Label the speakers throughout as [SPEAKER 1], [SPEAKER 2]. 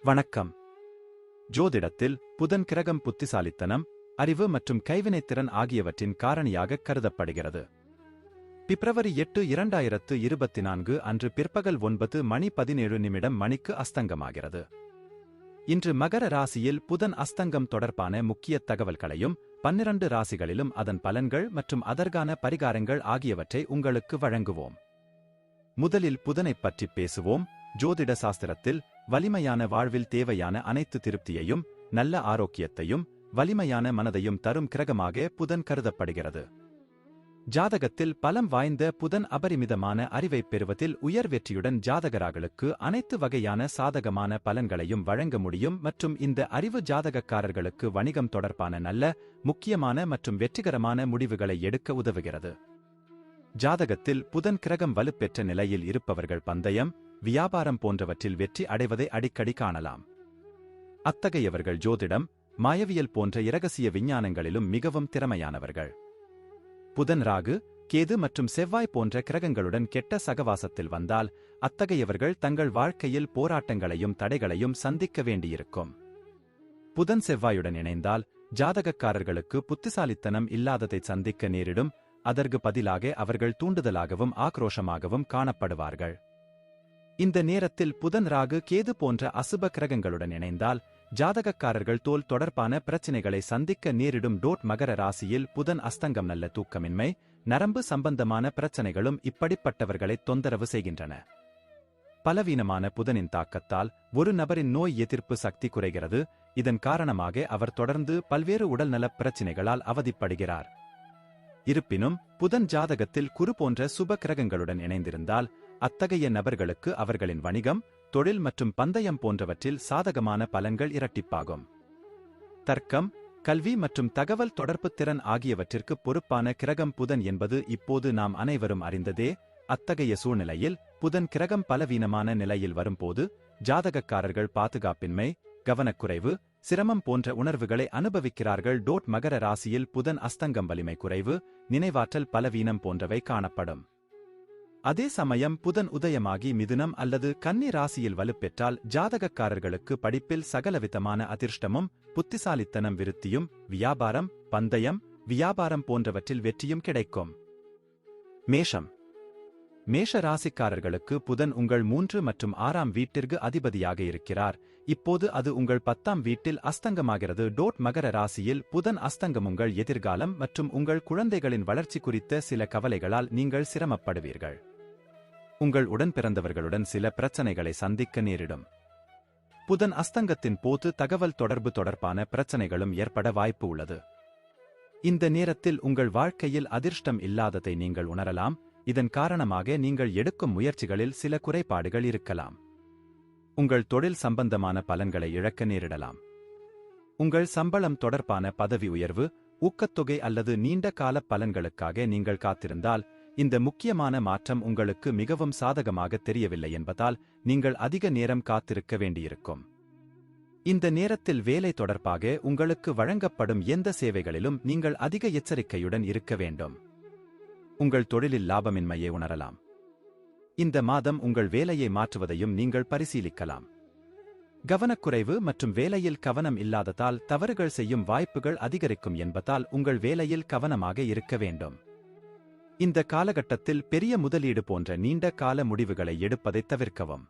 [SPEAKER 1] வணக்கம். ஜோதிடத்தில் புதன் கிரகம் புத்திசாலித்தனம், அறிவு மற்றும் கைவினைத்திறன் ஆகியவற்றின் காரணியாக கருதப்படுகிறது. பிப்ரவரி 8, 2024 அன்று பிற்பகல் 9:17 மணிக்கு அஸ்தங்கமாகிறது. இன்று மகர ராசியில் புதன் அஸ்தங்கம் தொடர்பான முக்கிய தகவல்களையும் 12 ராசிகளிலும் அதன் பலன்கள் மற்றும் அதற்கான பரிகாரங்கள் ஆகியவற்றை உங்களுக்கு வழங்குவோம். முதலில் புதனைப் பற்றி பேசுவோம். ஜோதிட சாஸ்திரத்தில் வலிமையான வாழ்வில் தேவையான அனைத்து திருப்தியையும், நல்ல ஆரோக்கியத்தையும், வலிமையான மனதையும் தரும் கிரகமாக புதன் கருதப்படுகிறது. ஜாதகத்தில் பலம் வாய்ந்த புதன் அபரிமிதமான அறிவைப் பெறுவதில் உயர் வெற்றியுடன் ஜாதகர்களுக்கு அனைத்து வகையான சாதகமான பலன்களையும் வழங்க முடியும் மற்றும் இந்த அறிவு ஜாதகக்காரர்களுக்கு வணிகம் தொடர்பான நல்ல, முக்கியமான மற்றும் வெற்றிகரமான முடிவுகளை எடுக்க உதவுகிறது. ஜாதகத்தில் புதன் கிரகம் வலுப்பெற்ற நிலையில் இருப்பவர்கள் பந்தயம், வியாபாரம் போன்றவற்றில் வெற்றி அடைவதை அடிக்கடி காணலாம். அத்தகையவர்கள் ஜோதிடம், மாயவியல் போன்ற இரகசிய விஞ்ஞானங்களிலும் மிகவும் திறமையானவர்கள். புதன் ராகு, கேது மற்றும் செவ்வாய் போன்ற கிரகங்களுடன் கெட்ட சகவாசத்தில் வந்தால் அத்தகையவர்கள் தங்கள் வாழ்க்கையில் போராட்டங்களையும் தடைகளையும் சந்திக்க வேண்டியிருக்கும். புதன் செவ்வாயுடன் இணைந்தால் ஜாதகக்காரர்களுக்கு புத்திசாலித்தனம் இல்லாததை சந்திக்க நேரிடும். அதற்கு பதிலாக அவர்கள் தூண்டுதலாகவும் ஆக்ரோஷமாகவும் காணப்படுவார்கள். இந்த நேரத்தில் புதன் ராகு கேது போன்ற அசுப கிரகங்களுடன் இணைந்தால் ஜாதகக்காரர்கள் தோல் தொடர்பான பிரச்சினைகளை சந்திக்க நேரிடும். மகர ராசியில் புதன் அஸ்தங்கம் நல்ல தூக்கமின்மை, நரம்பு சம்பந்தமான பிரச்சனைகளும் இப்படிப்பட்டவர்களை தொந்தரவு செய்கின்றன. பலவீனமான புதனின் தாக்கத்தால் ஒரு நபரின் நோய் எதிர்ப்பு சக்தி குறைகிறது. இதன் காரணமாக அவர் தொடர்ந்து பல்வேறு உடல்நலப் பிரச்சினைகளால் அவதிப்படுகிறார். இருப்பினும் புதன் ஜாதகத்தில் குரு போன்ற சுப கிரகங்களுடன் இணைந்திருந்தால் அத்தகைய நபர்களுக்கு அவர்களின் வணிகம், தொழில் மற்றும் பந்தயம் போன்றவற்றில் சாதகமான பலன்கள் இரட்டிப்பாகும். தர்க்கம், கல்வி மற்றும் தகவல் தொடர்பு திறன் ஆகியவற்றிற்கு பொறுப்பான கிரகம் புதன் என்பது இப்போது நாம் அனைவரும் அறிந்ததே. அத்தகைய சூழ்நிலையில் புதன் கிரகம் பலவீனமான நிலையில் வரும்போது ஜாதகக்காரர்கள் பாதுகாப்பின்மை, கவனக்குறைவு, சிரமம் போன்ற உணர்வுகளை அனுபவிக்கிறார்கள். மகர ராசியில் புதன் அஸ்தங்கம் வலிமை குறைவு, நினைவாற்றல் பலவீனம் போன்றவை காணப்படும். அதே சமயம் புதன் உதயமாகி மிதுனம் அல்லது கன்னி ராசியில் வலுப்பெற்றால் ஜாதகக்காரர்களுக்கு படிப்பில் சகலவிதமான அதிர்ஷ்டமும், புத்திசாலித்தனம் விருத்தியும், வியாபாரம், பந்தயம், வியாபாரம் போன்றவற்றில் வெற்றியும் கிடைக்கும். மேஷம். மேஷ ராசிக்காரர்களுக்கு புதன் உங்கள் 3 மற்றும் 6ஆம் வீட்டிற்கு அதிபதியாக இருக்கிறார். இப்போது அது உங்கள் 10ஆம் வீட்டில் அஸ்தங்கமாகிறது. மகர ராசியில் புதன் அஸ்தங்கம் உங்கள் எதிர்காலம் மற்றும் உங்கள் குழந்தைகளின் வளர்ச்சி குறித்த சில கவலைகளால் நீங்கள் சிரமப்படுவீர்கள். உங்கள் உடன் பிறந்தவர்களுடன் சில பிரச்சனைகளை சந்திக்க நேரிடும். புதன் அஸ்தங்கத்தின் போது தகவல் தொடர்பு தொடர்பான பிரச்சனைகளும் ஏற்பட வாய்ப்பு உள்ளது. இந்த நேரத்தில் உங்கள் வாழ்க்கையில் அதிர்ஷ்டம் இல்லாததை நீங்கள் உணரலாம். இதன் காரணமாக நீங்கள் எடுக்கும் முயற்சிகளில் சில குறைபாடுகள் இருக்கலாம். உங்கள் தொழில் சம்பந்தமான பலன்களை இழக்க நேரிடலாம். உங்கள் சம்பளம் தொடர்பான பதவி உயர்வு, ஊக்கத்தொகை அல்லது நீண்ட கால பலன்களுக்காக நீங்கள் காத்திருந்தால் இந்த முக்கியமான மாற்றம் உங்களுக்கு மிகவும் சாதகமாக தெரியவில்லை என்பதால் நீங்கள் அதிக நேரம் காத்திருக்க வேண்டியிருக்கும். இந்த நேரத்தில் வேலை தொடர்பாக உங்களுக்கு வழங்கப்படும் எந்த சேவைகளிலும் நீங்கள் அதிக எச்சரிக்கையுடன் இருக்க வேண்டும். உங்கள் தொழிலில் லாபமின்மையை உணரலாம். இந்த மாதம் உங்கள் வேலையை மாற்றுவதையும் நீங்கள் பரிசீலிக்கலாம். கவனக்குறைவு மற்றும் வேலையில் கவனம் இல்லாததால் தவறுகள் செய்யும் வாய்ப்புகள் அதிகரிக்கும் என்பதால் உங்கள் வேலையில் கவனமாக இருக்க வேண்டும். இந்த காலகட்டத்தில் பெரிய முதலீடு போன்ற நீண்ட கால முடிவுகளை எடுப்பதை தவிர்க்கவும்.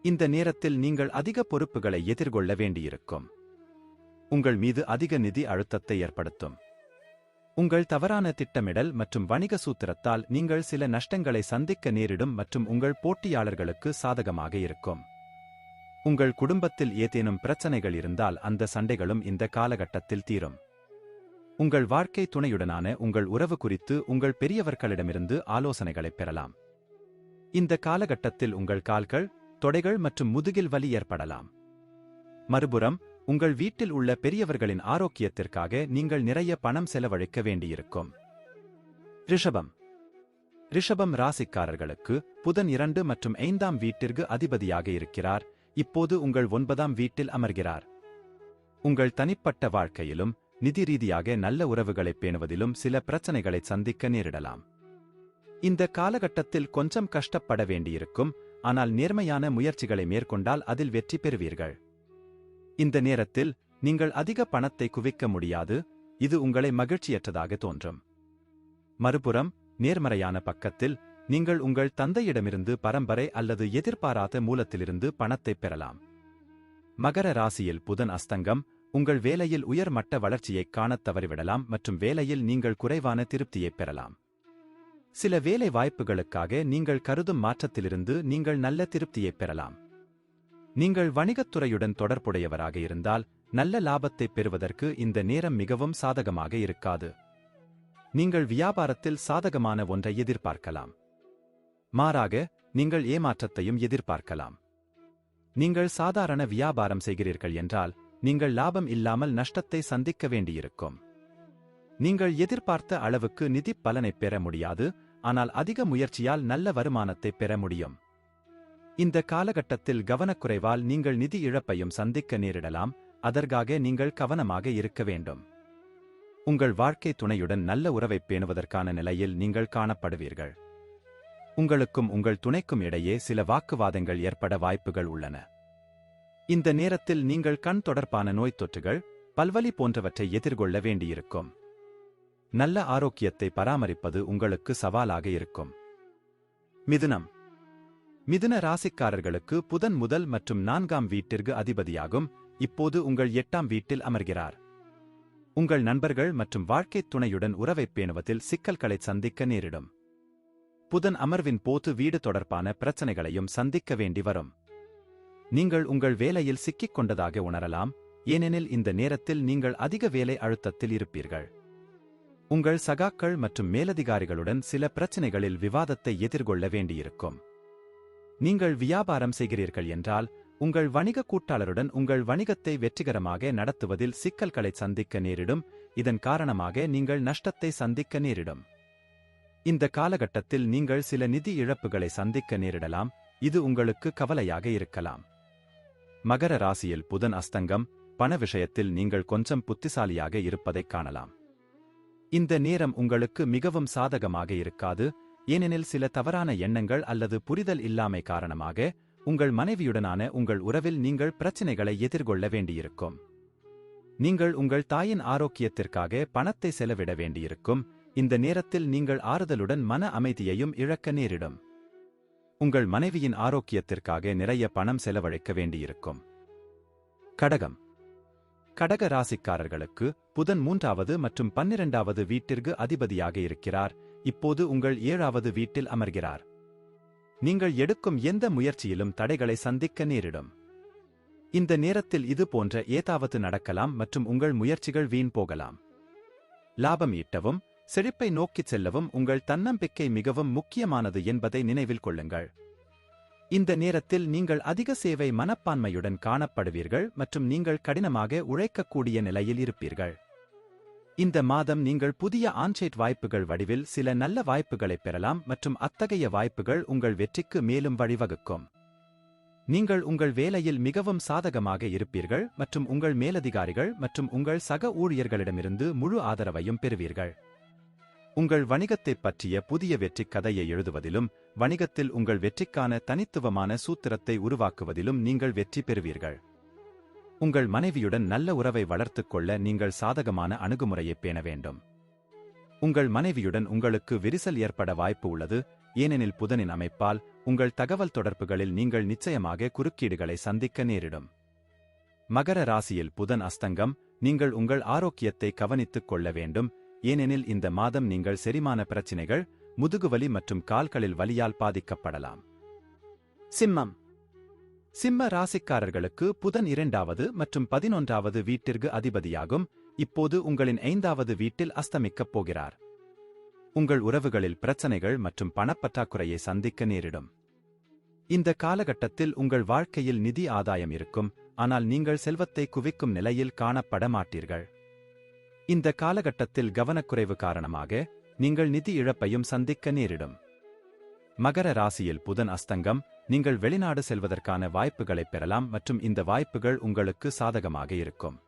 [SPEAKER 1] இந்த நேரத்தில் நீங்கள் அதிக பொறுப்புகளை எதிர்கொள்ள வேண்டியிருக்கும். உங்கள் மீது அதிக நிதி அழுத்தத்தை ஏற்படுத்தும். உங்கள் தவறான திட்டமிடல் மற்றும் வணிக சூத்திரத்தால் நீங்கள் சில நஷ்டங்களை சந்திக்க நேரிடும் மற்றும் உங்கள் போட்டியாளர்களுக்கு சாதகமாக இருக்கும். உங்கள் குடும்பத்தில் ஏதேனும் பிரச்சனைகள் இருந்தால் அந்த சண்டைகளும் இந்த காலகட்டத்தில் தீரும். உங்கள் வாழ்க்கை துணையுடனான உங்கள் உறவு குறித்து உங்கள் பெரியவர்களிடமிருந்து ஆலோசனைகளைப் பெறலாம். இந்த காலகட்டத்தில் உங்கள் கால்கள், தொடைகள் மற்றும் முதுகில் வலி ஏற்படலாம். மறுபுறம் உங்கள் வீட்டில் உள்ள பெரியவர்களின் ஆரோக்கியத்திற்காக நீங்கள் நிறைய பணம் செலவழிக்க வேண்டியிருக்கும். ரிஷபம். ரிஷபம் ராசிக்காரர்களுக்கு புதன் 2 மற்றும் 5ஆம் வீட்டிற்கு அதிபதியாக இருக்கிறார். இப்போது உங்கள் 9ஆம் வீட்டில் அமர்கிறார். உங்கள் தனிப்பட்ட வாழ்க்கையிலும் நிதி ரீதியாக நல்ல உறவுகளைப் பேணுவதிலும் சில பிரச்சனைகளை சந்திக்க நேரிடலாம். இந்த காலகட்டத்தில் கொஞ்சம் கஷ்டப்பட வேண்டியிருக்கும். ஆனால் நேர்மையான முயற்சிகளை மேற்கொண்டால் அதில் வெற்றி பெறுவீர்கள். இந்த நேரத்தில் நீங்கள் அதிக பணத்தை குவிக்க முடியாது, இது உங்களை மகிழ்ச்சியற்றதாக தோன்றும். மறுபுறம் நேர்மறையான பக்கத்தில் நீங்கள் உங்கள் தந்தையிடமிருந்து பரம்பரை அல்லது எதிர்பாராத மூலத்திலிருந்து பணத்தை பெறலாம். மகர ராசியில் புதன் அஸ்தங்கம் உங்கள் வேலையில் உயர்மட்ட வளர்ச்சியைக் காணத் தவறிவிடலாம் மற்றும் வேலையில் நீங்கள் குறைவான திருப்தியைப் பெறலாம். சில வேலை வாய்ப்புகளுக்காக நீங்கள் கருதும் மாற்றத்திலிருந்து நீங்கள் நல்ல திருப்தியைப் பெறலாம். நீங்கள் வணிகத்துறையுடன் தொடர்புடையவராக இருந்தால் நல்ல லாபத்தைப் பெறுவதற்கு இந்த நேரம் மிகவும் சாதகமாக இருக்காது. நீங்கள் வியாபாரத்தில் சாதகமான ஒன்றை எதிர்பார்க்கலாம். மாறாக நீங்கள் ஏமாற்றத்தையும் எதிர்பார்க்கலாம். நீங்கள் சாதாரண வியாபாரம் செய்கிறீர்கள் என்றால் நீங்கள் லாபம் இல்லாமல் நஷ்டத்தை சந்திக்க வேண்டியிருக்கும். நீங்கள் எதிர்பார்த்த அளவுக்கு நிதி பலனைப் பெற முடியாது, ஆனால் அதிக முயற்சியால் நல்ல வருமானத்தை பெற முடியும். இந்த காலகட்டத்தில் கவனக்குறைவால் நீங்கள் நிதி இழப்பையும் சந்திக்க நேரிடலாம், அதற்காக நீங்கள் கவனமாக இருக்க வேண்டும். உங்கள் வாழ்க்கை துணையுடன் நல்ல உறவைப் பேணுவதற்கான நிலையில் நீங்கள் காணப்படுவீர்கள். உங்களுக்கும் உங்கள் துணைக்கும் இடையே சில வாக்குவாதங்கள் ஏற்பட வாய்ப்புகள் உள்ளன. இந்த நேரத்தில் நீங்கள் கண் தொடர்பான நோய்த் தொற்றுகள், பல்வலி போன்றவற்றை எதிர்கொள்ள வேண்டியிருக்கும். நல்ல ஆரோக்கியத்தை பராமரிப்பது உங்களுக்கு சவாலாக இருக்கும். மிதுனம். மிதுன ராசிக்காரர்களுக்கு புதன் முதல் மற்றும் 4ஆம் வீட்டிற்கு அதிபதியாகும், இப்போது உங்கள் 8ஆம் வீட்டில் அமர்கிறார். உங்கள் நண்பர்கள் மற்றும் வாழ்க்கைத் துணையுடன் உறவைப் பேணுவதில் சிக்கல்களை சந்திக்க நேரிடும். புதன் அமர்வின் போது வீடு தொடர்பான பிரச்சனைகளையும் சந்திக்க வேண்டி வரும். நீங்கள் உங்கள் வேலையில் சிக்கிக் கொண்டதாக உணரலாம், ஏனெனில் இந்த நேரத்தில் நீங்கள் அதிக வேலை அழுத்தத்தில் இருப்பீர்கள். உங்கள் சகாக்கள் மற்றும் மேலதிகாரிகளுடன் சில பிரச்சினைகளில் விவாதத்தை எதிர்கொள்ள வேண்டியிருக்கும். நீங்கள் வியாபாரம் செய்கிறீர்கள் என்றால் உங்கள் வணிக கூட்டாளருடன் உங்கள் வணிகத்தை வெற்றிகரமாக நடத்துவதில் சிக்கல்களை சந்திக்க நேரிடும், இதன் காரணமாக நீங்கள் நஷ்டத்தை சந்திக்க நேரிடும். இந்த காலகட்டத்தில் நீங்கள் சில நிதி இழப்புகளை சந்திக்க நேரிடலாம், இது உங்களுக்கு கவலையாக இருக்கலாம். மகர ராசியில் புதன் அஸ்தங்கம் பண விஷயத்தில் நீங்கள் கொஞ்சம் புத்திசாலியாக இருப்பதைக் காணலாம். இந்த நேரம் உங்களுக்கு மிகவும் சாதகமாக இருக்காது, ஏனெனில் சில தவறான எண்ணங்கள் அல்லது புரிதல் இல்லாமை காரணமாக உங்கள் மனைவியுடனான உங்கள் உறவில் நீங்கள் பிரச்சினைகளை எதிர்கொள்ள வேண்டியிருக்கும். நீங்கள் உங்கள் தாயின் ஆரோக்கியத்திற்காக பணத்தை செலவிட வேண்டியிருக்கும். இந்த நேரத்தில் நீங்கள் ஆறுதலுடன் மன அமைதியையும் இழக்க நேரிடும். உங்கள் மனைவியின் ஆரோக்கியத்திற்காக நிறைய பணம் செலவழிக்க வேண்டியிருக்கும். கடகம். கடக ராசிக்காரர்களுக்கு புதன் 3ஆவது மற்றும் 12ஆவது வீட்டிற்கு அதிபதியாக இருக்கிறார், இப்போது உங்கள் 7ஆவது வீட்டில் அமர்கிறார். நீங்கள் எடுக்கும் எந்த முயற்சியிலும் தடைகளை சந்திக்க நேரிடும். இந்த நேரத்தில் இது போன்ற ஏதாவது நடக்கலாம் மற்றும் உங்கள் முயற்சிகள் வீண் போகலாம். லாபம் ஈட்டவும் செழிப்பை நோக்கிச் செல்லவும் உங்கள் தன்னம்பிக்கை மிகவும் முக்கியமானது என்பதை நினைவில் கொள்ளுங்கள். இந்த நேரத்தில் நீங்கள் அதிக சேவை மனப்பான்மையுடன் காணப்படுவீர்கள் மற்றும் நீங்கள் கடினமாக உழைக்கக்கூடிய நிலையில் இருப்பீர்கள். இந்த மாதம் நீங்கள் புதிய ஆன்சைட் வாய்ப்புகள் வடிவில் சில நல்ல வாய்ப்புகளைப் பெறலாம் மற்றும் அத்தகைய வாய்ப்புகள் உங்கள் வெற்றிக்கு மேலும் வழிவகுக்கும். நீங்கள் உங்கள் வேலையில் மிகவும் சாதகமாக இருப்பீர்கள் மற்றும் உங்கள் மேலதிகாரிகள் மற்றும் உங்கள் சக ஊழியர்களிடமிருந்து முழு ஆதரவையும் பெறுவீர்கள். உங்கள் வணிகத்தைப் பற்றிய புதிய வெற்றிக் கதையை எழுதுவதிலும் வணிகத்தில் உங்கள் வெற்றிக்கான தனித்துவமான சூத்திரத்தை உருவாக்குவதிலும் நீங்கள் வெற்றி பெறுவீர்கள். உங்கள் மனைவியுடன் நல்ல உறவை வளர்த்துக் கொள்ள நீங்கள் சாதகமான அணுகுமுறையைப் பேண வேண்டும். உங்கள் மனைவியுடன் உங்களுக்கு விரிசல் ஏற்பட வாய்ப்பு உள்ளது, ஏனெனில் புதனின் அமைப்பால் உங்கள் தகவல் தொடர்புகளில் நீங்கள் நிச்சயமாக குறுக்கீடுகளை சந்திக்க நேரிடும். மகர ராசியில் புதன் அஸ்தங்கம் நீங்கள் உங்கள் ஆரோக்கியத்தை கவனித்துக் கொள்ள வேண்டும், ஏனெனில் இந்த மாதம் நீங்கள் செரிமான பிரச்சினைகள், முதுகுவலி மற்றும் கால்களில் வலியால் பாதிக்கப்படலாம். சிம்மம். சிம்ம ராசிக்காரர்களுக்கு புதன் 2ஆவது மற்றும் 11ஆவது வீட்டிற்கு அதிபதியாகும், இப்போது உங்களின் 5ஆவது வீட்டில் அஸ்தமிக்கப் போகிறார். உங்கள் உறவுகளில் பிரச்சனைகள் மற்றும் பணப்பற்றாக்குறையை சந்திக்க நேரிடும். இந்த காலகட்டத்தில் உங்கள் வாழ்க்கையில் நிதி ஆதாயம் இருக்கும், ஆனால் நீங்கள் செல்வத்தை குவிக்கும் நிலையில் காணப்பட மாட்டீர்கள். இந்த காலகட்டத்தில் கவனக்குறைவு காரணமாக நீங்கள் நிதி இழப்பையும் சந்திக்க நேரிடும். மகர ராசியில் புதன் அஸ்தங்கம் நீங்கள் வெளிநாடு செல்வதற்கான வாய்ப்புகளைப் பெறலாம் மற்றும் இந்த வாய்ப்புகள் உங்களுக்கு சாதகமாக இருக்கும்.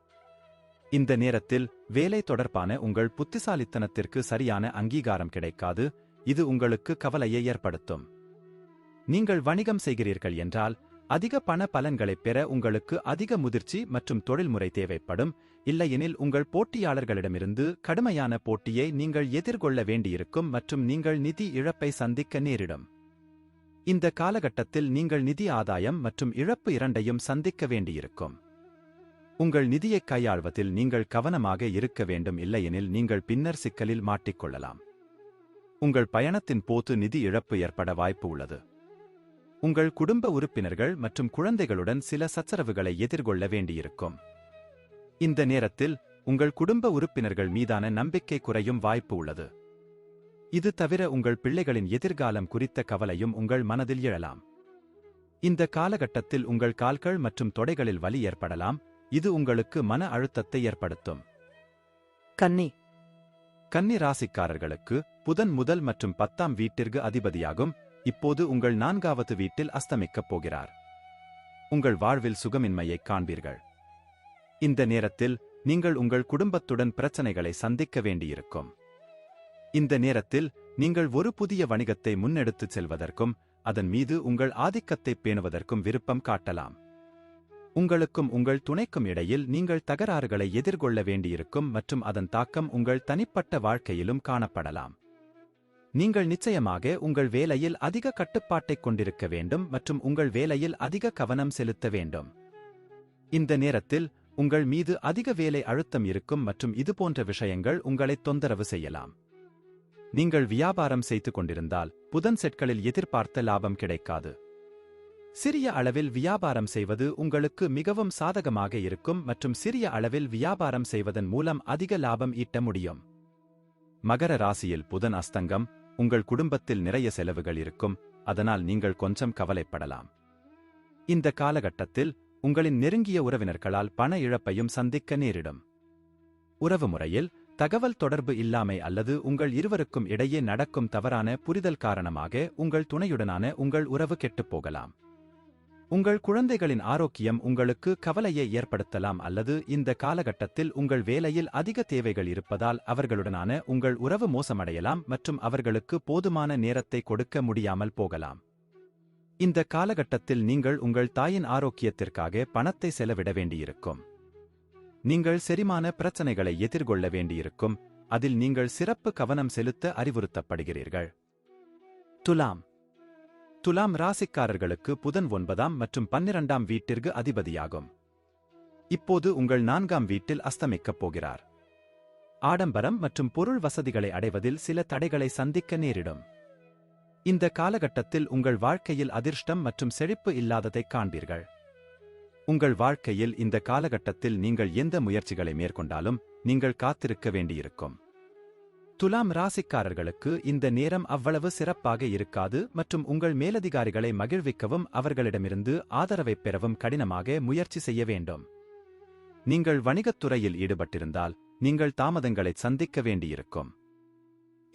[SPEAKER 1] இந்த நேரத்தில் வேலை தொடர்பான உங்கள் புத்திசாலித்தனத்திற்கு சரியான அங்கீகாரம் கிடைக்காது, இது உங்களுக்கு கவலையை ஏற்படுத்தும். நீங்கள் வணிகம் செய்கிறீர்கள் என்றால் அதிக பண பலன்களைப் பெற உங்களுக்கு அதிக முதிர்ச்சி மற்றும் தொழில்முறை தேவைப்படும், இல்லையெனில் உங்கள் போட்டியாளர்களிடமிருந்து கடுமையான போட்டியை நீங்கள் எதிர்கொள்ள வேண்டியிருக்கும் மற்றும் நீங்கள் நிதி இழப்பை சந்திக்க நேரிடும். இந்த காலகட்டத்தில் நீங்கள் நிதி ஆதாயம் மற்றும் இழப்பு இரண்டையும் சந்திக்க வேண்டியிருக்கும். உங்கள் நிதியைக் கையாள்வதில் நீங்கள் கவனமாக இருக்க வேண்டும், இல்லையெனில் நீங்கள் பின்னர் சிக்கலில் மாட்டிக்கொள்ளலாம். உங்கள் பயணத்தின் போது நிதி இழப்பு ஏற்பட வாய்ப்பு உள்ளது. உங்கள் குடும்ப உறுப்பினர்கள் மற்றும் குழந்தைகளுடன் சில சச்சரவுகளை எதிர்கொள்ள வேண்டியிருக்கும். இந்த நேரத்தில் உங்கள் குடும்ப உறுப்பினர்கள் மீதான நம்பிக்கை குறையும் வாய்ப்பு உள்ளது. இது தவிர உங்கள் பிள்ளைகளின் எதிர்காலம் குறித்த கவலையும் உங்கள் மனதில் எழலாம். இந்த காலகட்டத்தில் உங்கள் கால்கள் மற்றும் தொடைகளில் வலி ஏற்படலாம், இது உங்களுக்கு மன அழுத்தத்தை ஏற்படுத்தும். கன்னி ராசிக்காரர்களுக்கு புதன் முதல் மற்றும் 10ஆம் வீட்டிற்கு அதிபதியாகும். இப்போது உங்கள் 4வது வீட்டில் அஸ்தமிக்கப் போகிறார். உங்கள் வாழ்வில் சுகமின்மையைக் காண்பீர்கள். இந்த நேரத்தில் நீங்கள் உங்கள் குடும்பத்துடன் பிரச்சனைகளை சந்திக்க வேண்டியிருக்கும். இந்த நேரத்தில் நீங்கள் ஒரு புதிய வணிகத்தை முன்னெடுத்துச் செல்வதற்கும் அதன் மீது உங்கள் ஆதிக்கத்தை பேணுவதற்கும் விருப்பம் காட்டலாம். உங்களுக்கும் உங்கள் துணைக்கும் இடையில் நீங்கள் தகராறுகளை எதிர்கொள்ள வேண்டியிருக்கும் மற்றும் அதன் தாக்கம் உங்கள் தனிப்பட்ட வாழ்க்கையிலும் காணப்படலாம். நீங்கள் நிச்சயமாக உங்கள் வேலையில் அதிக கட்டுப்பாட்டைக் கொண்டிருக்க வேண்டும் மற்றும் உங்கள் வேலையில் அதிக கவனம் செலுத்த வேண்டும். இந்த நேரத்தில் உங்கள் மீது அதிக வேலை அழுத்தம் இருக்கும் மற்றும் இதுபோன்ற விஷயங்கள் உங்களை தொந்தரவு செய்யலாம். நீங்கள் வியாபாரம் செய்து கொண்டிருந்தால் புதன் செட்களில் எதிர்பார்த்த லாபம் கிடைக்காது. சிறிய அளவில் வியாபாரம் செய்வது உங்களுக்கு மிகவும் சாதகமாக இருக்கும் மற்றும் சிறிய அளவில் வியாபாரம் செய்வதன் மூலம் அதிக லாபம் ஈட்ட முடியும். மகர ராசியில் புதன் அஸ்தங்கம். உங்கள் குடும்பத்தில் நிறைய செலவுகள் இருக்கும், அதனால் நீங்கள் கொஞ்சம் கவலைப்படலாம். இந்த காலகட்டத்தில் உங்களின் நெருங்கிய உறவினர்களால் பண இழப்பையும் சந்திக்க நேரிடும். உறவு முறையில் தகவல் தொடர்பு இல்லாமை அல்லது உங்கள் இருவருக்கும் இடையே நடக்கும் தவறான புரிதல் காரணமாக உங்கள் துணையுடனான உங்கள் உறவு கெட்டுப்போகலாம். உங்கள் குழந்தைகளின் ஆரோக்கியம் உங்களுக்கு கவலையை ஏற்படுத்தலாம் அல்லது இந்த காலகட்டத்தில் உங்கள் வேலையில் அதிக தேவைகள் இருப்பதால் அவர்களுடனான உங்கள் உறவு மோசமடையலாம் மற்றும் அவர்களுக்கு போதுமான நேரத்தை கொடுக்க முடியாமல் போகலாம். இந்த காலகட்டத்தில் நீங்கள் உங்கள் தாயின் ஆரோக்கியத்திற்காக பணத்தை செலவிட வேண்டியிருக்கும். நீங்கள் செரிமான பிரச்சனைகளை எதிர்கொள்ள வேண்டியிருக்கும், அதில் நீங்கள் சிறப்பு கவனம் செலுத்த அறிவுறுத்தப்படுகிறீர்கள். துலாம் ராசிக்காரர்களுக்கு புதன் 9ஆம் மற்றும் 12ஆம் வீட்டிற்கு அதிபதியாகும். இப்போது உங்கள் 4ஆம் வீட்டில் அஸ்தமிக்கப் போகிறார். ஆடம்பரம் மற்றும் பொருள் வசதிகளை அடைவதில் சில தடைகளை சந்திக்க நேரிடும். இந்த காலகட்டத்தில் உங்கள் வாழ்க்கையில் அதிர்ஷ்டம் மற்றும் செழிப்பு இல்லாததைக் காண்பீர்கள். உங்கள் வாழ்க்கையில் இந்த காலகட்டத்தில் நீங்கள் எந்த முயற்சிகளை மேற்கொண்டாலும் நீங்கள் காத்திருக்க வேண்டியிருக்கும். துலாம் ராசிக்காரர்களுக்கு இந்த நேரம் அவ்வளவு சிறப்பாக இருக்காது மற்றும் உங்கள் மேலதிகாரிகளை மகிழ்விக்கவும் அவர்களிடமிருந்து ஆதரவைப் பெறவும் கடினமாக முயற்சி செய்ய வேண்டும். நீங்கள் வணிகத்துறையில் ஈடுபட்டிருந்தால் நீங்கள் தாமதங்களை சந்திக்க வேண்டியிருக்கும்.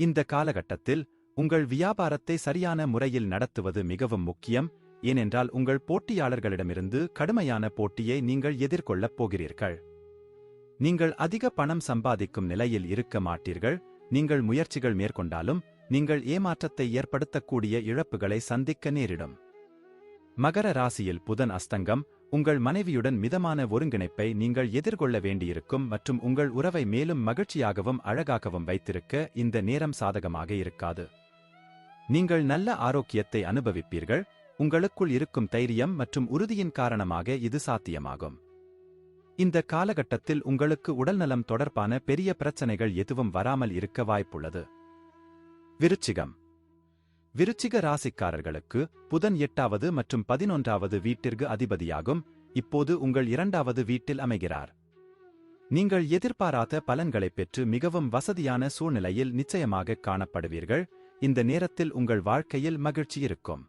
[SPEAKER 1] இந்த காலகட்டத்தில் உங்கள் வியாபாரத்தை சரியான முறையில் நடத்துவது மிகவும் முக்கியம், ஏனென்றால் உங்கள் போட்டியாளர்களிடமிருந்து கடுமையான போட்டியை நீங்கள் எதிர்கொள்ளப் போகிறீர்கள். நீங்கள் அதிக பணம் சம்பாதிக்கும் நிலையில் இருக்க மாட்டீர்கள். நீங்கள் முயற்சிகள் மேற்கொண்டாலும் நீங்கள் ஏமாற்றத்தை ஏற்படுத்தக்கூடிய இழப்புகளை சந்திக்க நேரிடும். மகர ராசியில் புதன் அஸ்தங்கம். உங்கள் மனைவியுடன் மிதமான ஒருங்கிணைப்பை நீங்கள் எதிர்கொள்ள வேண்டியிருக்கும் மற்றும் உங்கள் உறவை மேலும் மகிழ்ச்சியாகவும் அழகாகவும் வைத்திருக்க இந்த நேரம் சாதகமாக இருக்காது. நீங்கள் நல்ல ஆரோக்கியத்தை அனுபவிப்பீர்கள். உங்களுக்குள் இருக்கும் தைரியம் மற்றும் உறுதியின் காரணமாக இது சாத்தியமாகும். இந்த காலகட்டத்தில் உங்களுக்கு உடல்நலம் தொடர்பான பெரிய பிரச்சனைகள் எதுவும் வராமல் இருக்க வாய்ப்புள்ளது. விருச்சிக ராசிக்காரர்களுக்கு புதன் 8வது மற்றும் 11வது வீட்டிற்கு அதிபதியாகும். இப்போது உங்கள் 2வது வீட்டில் அமைகிறார். நீங்கள் எதிர்பாராத பலன்களைப் பெற்று மிகவும் வசதியான சூழ்நிலையில் நிச்சயமாக காணப்படுவீர்கள். இந்த நேரத்தில் உங்கள் வாழ்க்கையில் மகிழ்ச்சி இருக்கும்.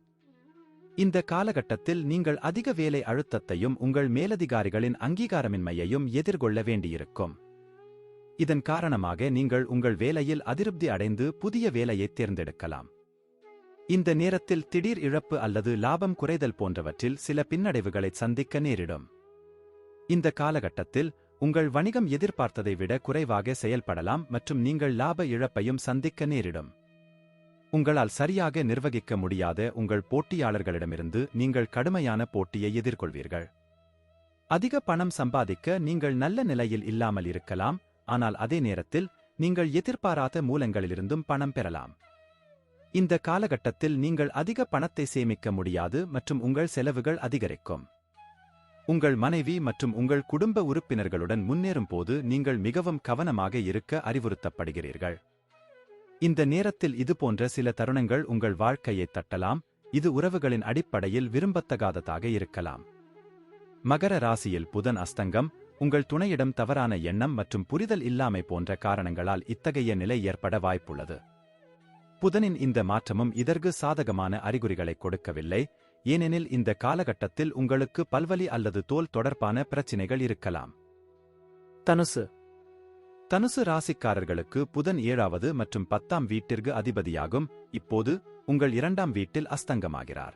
[SPEAKER 1] இந்த காலகட்டத்தில் நீங்கள் அதிக வேலை அழுத்தத்தையும் உங்கள் மேலதிகாரிகளின் அங்கீகாரமின்மையையும் எதிர்கொள்ள வேண்டியிருக்கும். இதன் காரணமாக நீங்கள் உங்கள் வேலையில் அதிருப்தி அடைந்து புதிய வேலையைத் தேர்ந்தெடுக்கலாம். இந்த நேரத்தில் திடீர் இழப்பு அல்லது லாபம் குறைதல் போன்றவற்றில் சில பின்னடைவுகளை சந்திக்க நேரிடும். இந்த காலகட்டத்தில் உங்கள் வணிகம் எதிர்பார்த்ததை விட குறைவாக செயல்படலாம் மற்றும் நீங்கள் லாப இழப்பையும் சந்திக்க நேரிடும். உங்களால் சரியாக நிர்வகிக்க முடியாத உங்கள் போட்டியாளர்களிடமிருந்து நீங்கள் கடுமையான போட்டியை எதிர்கொள்வீர்கள். அதிக பணம் சம்பாதிக்க நீங்கள் நல்ல நிலையில் இல்லாமல் இருக்கலாம், ஆனால் அதே நேரத்தில் நீங்கள் எதிர்பாராத மூலங்களிலிருந்தும் பணம் பெறலாம். இந்த காலகட்டத்தில் நீங்கள் அதிக பணத்தை சேமிக்க முடியாது மற்றும் உங்கள் செலவுகள் அதிகரிக்கும். உங்கள் மனைவி மற்றும் உங்கள் குடும்ப உறுப்பினர்களுடன் முன்னேறும் போது நீங்கள் மிகவும் கவனமாக இருக்க அறிவுறுத்தப்படுகிறீர்கள். இந்த நேரத்தில் இதுபோன்ற சில தருணங்கள் உங்கள் வாழ்க்கையை தட்டலாம், இது உறவுகளின் அடிப்படையில் விரும்பத்தகாததாக இருக்கலாம். மகர ராசியில் புதன் அஸ்தங்கம் உங்கள் துணையிடம் தவறான எண்ணம் மற்றும் புரிதல் இல்லாமை போன்ற காரணங்களால் இத்தகைய நிலை ஏற்பட வாய்ப்புள்ளது. புதனின் இந்த மாற்றமும் இதற்கு சாதகமான அறிகுறிகளை கொடுக்கவில்லை, ஏனெனில் இந்த காலகட்டத்தில் உங்களுக்கு பல்வலி அல்லது தோல் தொடர்பான பிரச்சினைகள் இருக்கலாம். தனுசு ராசிக்காரர்களுக்கு புதன் 7வது மற்றும் 10ஆம் வீட்டிற்கு அதிபதியாகும். இப்போது உங்கள் 2ஆம் வீட்டில் அஸ்தங்கமாகிறார்.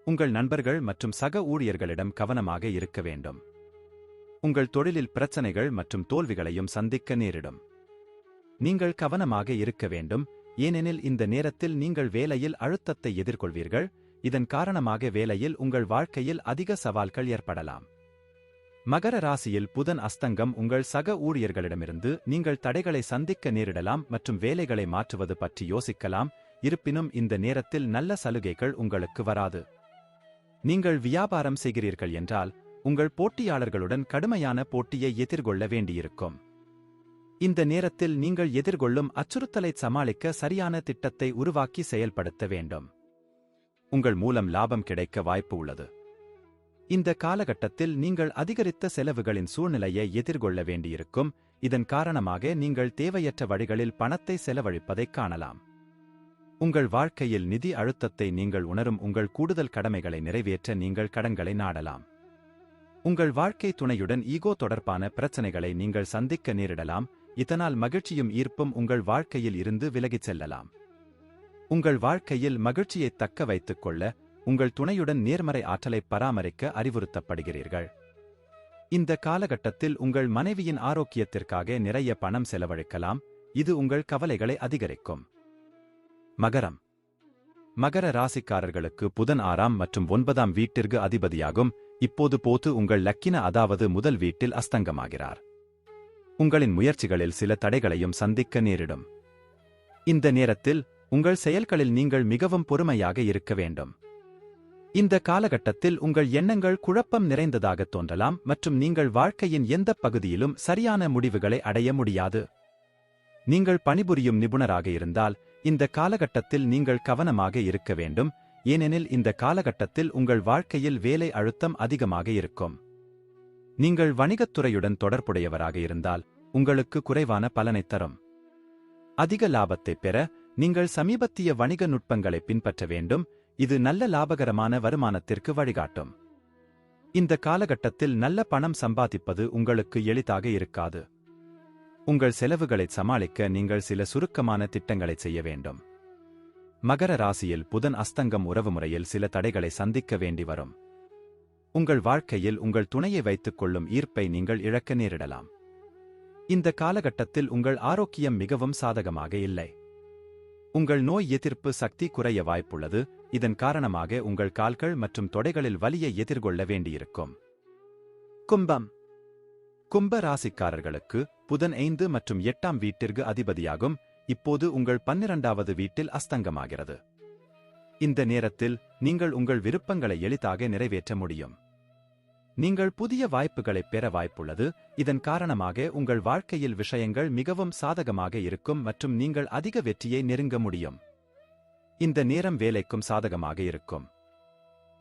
[SPEAKER 1] உங்கள் நண்பர்கள் மற்றும் சக ஊழியர்களிடம் கவனமாக இருக்க வேண்டும். உங்கள் தொழிலில் பிரச்சனைகள் மற்றும் தோல்விகளையும் சந்திக்க நேரிடும். நீங்கள் கவனமாக இருக்க வேண்டும், ஏனெனில் இந்த நேரத்தில் நீங்கள் வேலையில் அழுத்தத்தை எதிர்கொள்வீர்கள். இதன் காரணமாக வேலையில் உங்கள் வாழ்க்கையில் அதிக சவால்கள் ஏற்படலாம். மகர ராசியில் புதன் அஸ்தங்கம் உங்கள் சக ஊழியர்களிடமிருந்து நீங்கள் தடைகளை சந்திக்க நேரிடலாம் மற்றும் வேலைகளை மாற்றுவது பற்றி யோசிக்கலாம். இருப்பினும் இந்த நேரத்தில் நல்ல சலுகைகள் உங்களுக்கு வராது. நீங்கள் வியாபாரம் செய்கிறீர்கள் என்றால் உங்கள் போட்டியாளர்களுடன் கடுமையான போட்டியை எதிர்கொள்ள வேண்டியிருக்கும். இந்த நேரத்தில் நீங்கள் எதிர்கொள்ளும் அச்சுறுத்தலை சமாளிக்க சரியான திட்டத்தை உருவாக்கி செயல்படுத்த வேண்டும். உங்கள் மூலம் லாபம் கிடைக்க வாய்ப்பு உள்ளது. இந்த காலகட்டத்தில் நீங்கள் அதிகரித்த செலவுகளின் சூழ்நிலையை எதிர்கொள்ள வேண்டியிருக்கும். இதன் காரணமாக நீங்கள் தேவையற்ற வழிகளில் பணத்தை செலவழிப்பதைக் காணலாம். உங்கள் வாழ்க்கையில் நிதி அழுத்தத்தை நீங்கள் உணரும் உங்கள் கூடுதல் கடமைகளை நிறைவேற்ற நீங்கள் கடன்களை நாடலாம். உங்கள் வாழ்க்கை துணையுடன் ஈகோ தொடர்பான பிரச்சனைகளை நீங்கள் சந்திக்க நேரிடலாம். இதனால் மகிழ்ச்சியும் ஈர்ப்பும் உங்கள் வாழ்க்கையில் இருந்து விலகிச் செல்லலாம். உங்கள் வாழ்க்கையில் மகிழ்ச்சியைத் தக்க வைத்துக் கொள்ள உங்கள் துணையுடன் நேர்மறை ஆற்றலை பராமரிக்க அறிவுறுத்தப்படுகிறீர்கள். இந்த காலகட்டத்தில் உங்கள் மனைவியின் ஆரோக்கியத்திற்காக நிறைய பணம் செலவழிக்கலாம், இது உங்கள் கவலைகளை அதிகரிக்கும். மகர ராசிக்காரர்களுக்கு புதன் 6ஆம் மற்றும் 9ஆம் வீட்டிற்கு அதிபதியாகும். இப்போது போது உங்கள் லக்கின அதாவது முதல் வீட்டில் அஸ்தங்கமாகிறார். உங்களின் முயற்சிகளில் சில தடைகளையும் சந்திக்க நேரிடும். இந்த நேரத்தில் உங்கள் செயல்களில் நீங்கள் மிகவும் பொறுமையாக இருக்க வேண்டும். இந்த காலகட்டத்தில் உங்கள் எண்ணங்கள் குழப்பம் நிறைந்ததாக தோன்றலாம் மற்றும் நீங்கள் வாழ்க்கையின் எந்த பகுதியிலும் சரியான முடிவுகளை அடைய முடியாது. நீங்கள் பணிபுரியும் நிபுணராக இருந்தால் இந்த காலகட்டத்தில் நீங்கள் கவனமாக இருக்க வேண்டும், ஏனெனில் இந்த காலகட்டத்தில் உங்கள் வாழ்க்கையில் வேலை அழுத்தம் அதிகமாக இருக்கும். நீங்கள் வணிகத்துறையுடன் தொடர்புடையவராக இருந்தால் உங்களுக்கு குறைவான பலனைத் தரும். அதிக லாபத்தைப் பெற நீங்கள் சமீபத்திய வணிக நுட்பங்களை பின்பற்ற வேண்டும், இது நல்ல லாபகரமான வருமானத்திற்கு வழிகாட்டும். இந்த காலகட்டத்தில் நல்ல பணம் சம்பாதிப்பது உங்களுக்கு எளிதாக இருக்காது. உங்கள் செலவுகளை சமாளிக்க நீங்கள் சில சுருக்கமான திட்டங்களை செய்ய வேண்டும். மகர ராசியில் புதன் அஸ்தங்கம் உறவுமுறையில் சில தடைகளை சந்திக்க வேண்டி வரும். உங்கள் வாழ்க்கையில் உங்கள் துணையை வைத்துக் கொள்ளும் ஈர்ப்பை நீங்கள் இழக்க நேரிடலாம். இந்த காலகட்டத்தில் உங்கள் ஆரோக்கியம் மிகவும் சாதகமாக இல்லை. உங்கள் நோய் எதிர்ப்பு சக்தி குறைய வாய்ப்புள்ளது, இதன் காரணமாக உங்கள் கால்கள் மற்றும் தொடைகளில் வலியை எதிர்கொள்ள வேண்டியிருக்கும். கும்ப ராசிக்காரர்களுக்கு புதன் 5 மற்றும் 8ஆம் வீட்டிற்கு அதிபதியாகும். இப்போது உங்கள் 12வது வீட்டில் அஸ்தங்கமாகிறது. இந்த நேரத்தில் நீங்கள் உங்கள் விருப்பங்களை எளிதாக நிறைவேற்ற முடியும். நீங்கள் புதிய வாய்ப்புகளைப் பெற வாய்ப்புள்ளது, இதன் காரணமாக உங்கள் வாழ்க்கையில் விஷயங்கள் மிகவும் சாதகமாக இருக்கும் மற்றும் நீங்கள் அதிக வெற்றியை நெருங்க முடியும். இந்த நேரம் வேலைக்கும் சாதகமாக இருக்கும்.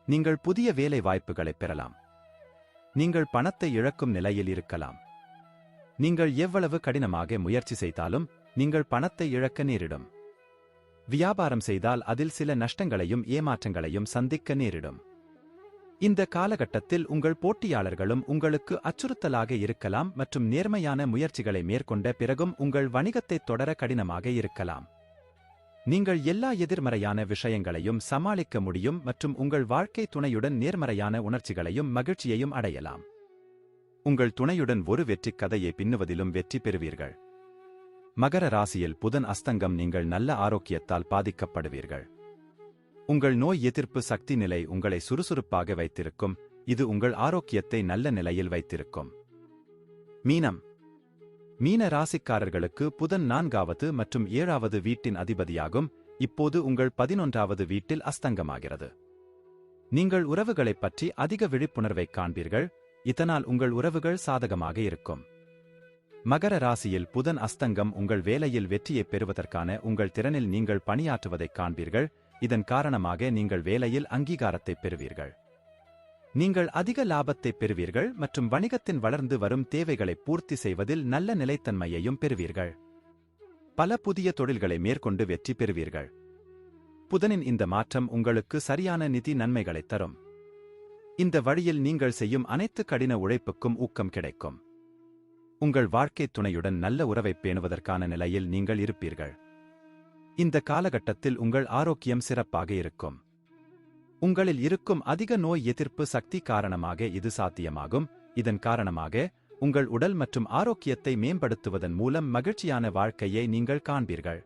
[SPEAKER 1] நீங்கள் புதிய வேலை வாய்ப்புகளைப் பெறலாம். நீங்கள் பணத்தை இழக்கும் நிலையில் இருக்கலாம். நீங்கள் எவ்வளவு கடினமாக முயற்சி செய்தாலும் நீங்கள் பணத்தை இழக்க நேரிடும். வியாபாரம் செய்தால் அதில் சில நஷ்டங்களையும் ஏமாற்றங்களையும் சந்திக்க நேரிடும். இந்த காலகட்டத்தில் உங்கள் போட்டியாளர்களும் உங்களுக்கு அச்சுறுத்தலாக இருக்கலாம் மற்றும் நேர்மையான முயற்சிகளை மேற்கொண்ட பிறகும் உங்கள் வணிகத்தைத் தொடர கடினமாக இருக்கலாம். நீங்கள் எல்லா எதிர்மறையான விஷயங்களையும் சமாளிக்க முடியும் மற்றும் உங்கள் வாழ்க்கை துணையுடன் நேர்மறையான உணர்ச்சிகளையும் மகிழ்ச்சியையும் அடையலாம். உங்கள் துணையுடன் ஒரு வெற்றிக் கதையை பின்னுவதிலும் வெற்றி பெறுவீர்கள். மகர ராசியில் புதன் அஸ்தங்கம். நீங்கள் நல்ல ஆரோக்கியத்தால் பாதிக்கப்படுவீர்கள். உங்கள் நோய் எதிர்ப்பு சக்தி நிலை உங்களை சுறுசுறுப்பாக வைத்திருக்கும். இது உங்கள் ஆரோக்கியத்தை நல்ல நிலையில் வைத்திருக்கும். மீனம். மீன ராசிக்காரர்களுக்கு புதன் 4வது மற்றும் 7வது வீட்டின் அதிபதியாகும். இப்போது உங்கள் 11வது வீட்டில் அஸ்தங்கமாகிறது. நீங்கள் உறவுகளைப் பற்றி அதிக விழிப்புணர்வைக் காண்பீர்கள். இதனால் உங்கள் உறவுகள் சாதகமாக இருக்கும். மகர ராசியில் புதன் அஸ்தங்கம் உங்கள் வேலையில் வெற்றியைப் பெறுவதற்கான உங்கள் திறனில் நீங்கள் பணியாற்றுவதைக் காண்பீர்கள். இதன் காரணமாக நீங்கள் வேலையில் அங்கீகாரத்தைப் பெறுவீர்கள். நீங்கள் அதிக லாபத்தைப் பெறுவீர்கள் மற்றும் வணிகத்தின் வளர்ந்து வரும் தேவைகளை பூர்த்தி செய்வதில் நல்ல நிலைத்தன்மையையும் பெறுவீர்கள். பல புதிய தொழில்களை மேற்கொண்டு வெற்றி பெறுவீர்கள். புதனின் இந்த மாற்றம் உங்களுக்கு சரியான நிதி நன்மைகளைத் தரும். இந்த வழியில் நீங்கள் செய்யும் அனைத்து கடின உழைப்புக்கும் ஊக்கம் கிடைக்கும். உங்கள் வாழ்க்கைத் துணையுடன் நல்ல உறவைப் பேணுவதற்கான நிலையில் நீங்கள் இருப்பீர்கள். இந்த காலகட்டத்தில் உங்கள் ஆரோக்கியம் சிறப்பாக இருக்கும். உங்களில் இருக்கும் அதிக நோய் எதிர்ப்பு சக்தி காரணமாக இது சாத்தியமாகும். இதன் காரணமாக உங்கள் உடல் மற்றும் ஆரோக்கியத்தை மேம்படுத்துவதன் மூலம் மகிழ்ச்சியான வாழ்க்கையை நீங்கள் காண்பீர்கள்.